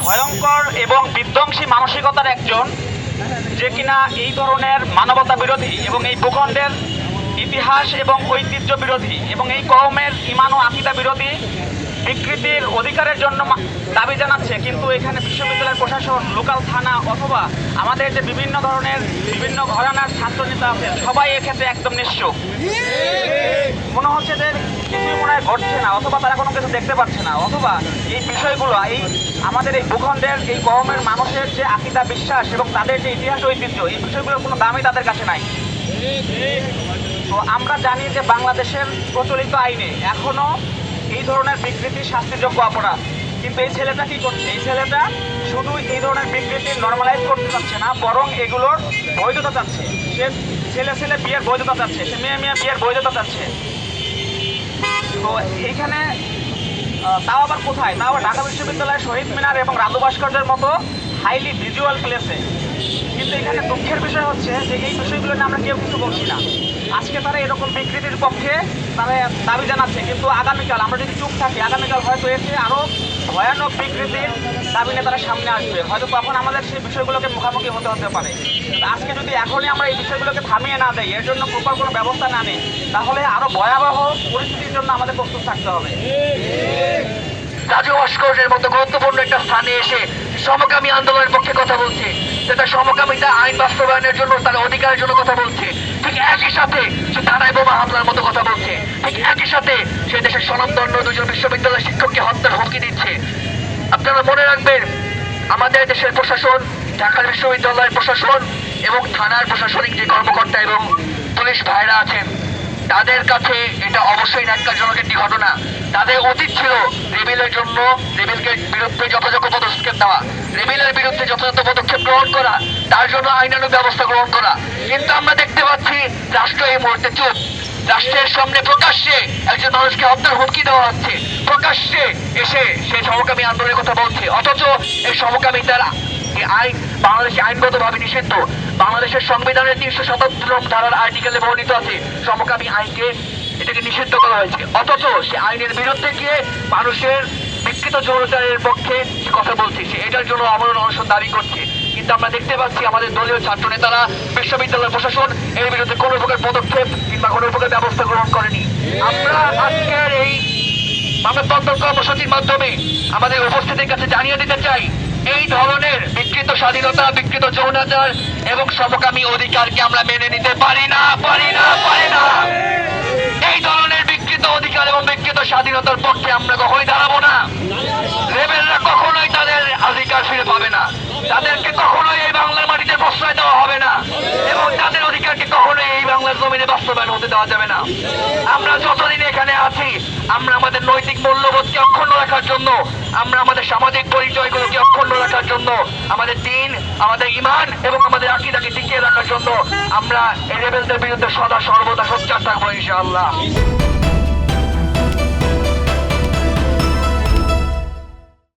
ভয়ঙ্কর এবং বিধ্বংসী মানসিকতার একজন, যে কিনা এই ধরনের মানবতা বিরোধী এবং এই ভূখণ্ডের ইতিহাস এবং ঐতিহ্য বিরোধী এবং এই কওমের ঈমান ও আকীদা বিরোধী বিকৃতির অধিকারের জন্য দাবি জানাচ্ছে। কিন্তু এখানে বিশ্ববিদ্যালয়ের প্রশাসন, লোকাল থানা অথবা আমাদের যে বিভিন্ন ধরনের বিভিন্ন ঘরানার ছাত্রনেতা আছে, সবাই এক্ষেত্রে একদম নিশ্চুপ। মনে হচ্ছে যে কিছুই মনে হয় ঘটছে না, অথবা তারা কোনো কিছু দেখতে পাচ্ছে না, অথবা এই বিষয়গুলো এই আমাদের এই ভূখণ্ডের এই কওমের মানুষের যে আকীদা বিশ্বাস এবং তাদের যে ইতিহাস ঐতিহ্য, এই বিষয়গুলোর কোনো দামই তাদের কাছে নাই। তো আমরা জানি যে বাংলাদেশের প্রচলিত আইনে এখনো এই ধরনের বিকৃতি শাস্তিযোগ্য অপরাধ। কিন্তু এই ছেলেটা কি করছে? এই ছেলেটা শুধু এই ধরনের বিকৃতি নর্মালাইজ করতে চাচ্ছে না, বরং এগুলোর বৈধতা চাচ্ছে। সে ছেলে বিয়ের বৈধতা চাচ্ছে, সে মেয়ে বিয়ের বৈধতা চাচ্ছে। তো এইখানে তাও আবার কোথায়? তাও আবার ঢাকা বিশ্ববিদ্যালয়ের শহীদ মিনার এবং রাজু ভাস্কর্যের মতো হাইলি ভিজুয়াল প্লেসে। কিন্তু এখানে দুঃখের বিষয় হচ্ছে যে এই বিষয়গুলো নিয়ে আমরা কেউ কিছু বলছি না। আজকে তারা এরকম বিকৃতির পক্ষে তারা দাবি জানাচ্ছে, কিন্তু আগামীকাল আমরা যদি চুপ থাকি, আগামীকাল হয়তো এসে আরও ভয়ানক বিকৃতির দাবি নিয়ে তারা সামনে আসবে। হয়তো তখন আমাদের সেই বিষয়গুলোকে মুখোমুখি হতে পারে। আজকে যদি এখনই আমরা এই বিষয়গুলোকে থামিয়ে না দেই, এর জন্য প্রপার কোনো ব্যবস্থা না নিই, তাহলে আরও ভয়াবহ পরিস্থিতির জন্য আমাদের প্রস্তুত থাকতে হবে। রাজু ভাস্কর্যের মতো গুরুত্বপূর্ণ একটা স্থানে এসে সমকামী আন্দোলনের পক্ষে কথা বলছে, যেটা সমকামিতা আইন বাস্তবায়নের জন্য, তার অধিকারের জন্য কথা বলছে। ঠিক একই সাথে সে থানায় বোমা হামলার মতো কথা বলছে। ঠিক একই সাথে সে দেশের স্বনামধন্য দুজন বিশ্ববিদ্যালয় শিক্ষককে হত্যার হুমকি দিচ্ছে। আপনারা মনে রাখবেন, আমাদের দেশের প্রশাসন, ঢাকা বিশ্ববিদ্যালয়ের প্রশাসন এবং থানার প্রশাসনিক যে কর্মকর্তা এবং পুলিশ ভাইরা আছেন, তাদের কাছে এটা অবশ্যই ন্যাক্কারজনক একটি ঘটনা। তাদের উচিত ছিল রেবেলের জন্য, রেবেলকে বিরুদ্ধে যথাযথ পদক্ষেপ দেওয়া, রেবেলের বিরুদ্ধে যথাযথ পদক্ষেপ গ্রহণ করা, তার জন্য আইনানুগ ব্যবস্থা গ্রহণ করা। কিন্তু আমরা দেখতে পাচ্ছি রাষ্ট্র এই মুহূর্তে চুপ। রাষ্ট্রের সামনে প্রকাশ্যে একজন মানুষকে হত্যার হুমকি দেওয়া হচ্ছে, প্রকাশ্যে এসে সে সমকামী আন্দোলনের কথা বলছে, অথচ এই সমকামিতার আইন বাংলাদেশে আইনগতভাবে নিষিদ্ধ। বাংলাদেশের সংবিধানের ৩৭৭ ধারার আর্টিকেলে বর্ণিত আছে সমকামী আইনকে, এটাকে নিষিদ্ধ করা হয়েছে। অথচ সে আইনের বিরুদ্ধে গিয়ে মানুষের বিকৃত যৌনাচারের পক্ষে সে কথা বলছে, সে এটার জন্য অবরোধ অনশন দাবি করছে। কিন্তু আমরা দেখতে পাচ্ছি আমাদের দলীয় ছাত্র নেতারা, বিশ্ববিদ্যালয় প্রশাসন এর বিরুদ্ধে কোনো প্রকার পদক্ষেপ কিংবা কোনো প্রকার ব্যবস্থা গ্রহণ করেনি। আমরা আজকের এই মানববন্ধন কর্মসূচির মাধ্যমে আমাদের উপস্থিতির কাছে জানিয়ে দিতে চাই, এই ধরনের বিকৃত স্বাধীনতা, বিকৃত যৌনাচার এবং সমকামী অধিকারকে আমরা মেনে নিতে পারি না। এই ধরনের বিকৃত অধিকার এবং বিকৃত স্বাধীনতার পক্ষে আমরা কখনোই দাঁড়াবো না। রেবেলরা কখনোই তাদের অধিকার ফিরে পাবে না, তাদেরকে কখনোই এই বাংলার মাটিতে প্রশ্রয় দেওয়া হবে না, এবং তাদের অধিকারকে কখনোই এই বাংলার জমিনে বাস্তবায়ন হতে দেওয়া যাবে না। আমরা যতদিন এখানে আছি, আমরা আমাদের নৈতিক মূল্যবোধকে অক্ষুণ্ণ রাখার জন্য, আমরা আমাদের সামাজিক পরিচয়গুলোকে অক্ষুণ্ণ রাখার জন্য, আমাদের দ্বীন, আমাদের ঈমান এবং আমাদের আকীদাকে টিকিয়ে রাখার জন্য আমরা এই রেবেলদের বিরুদ্ধে সদা সর্বদা সোচ্চার থাকবো ইনশাআল্লাহ।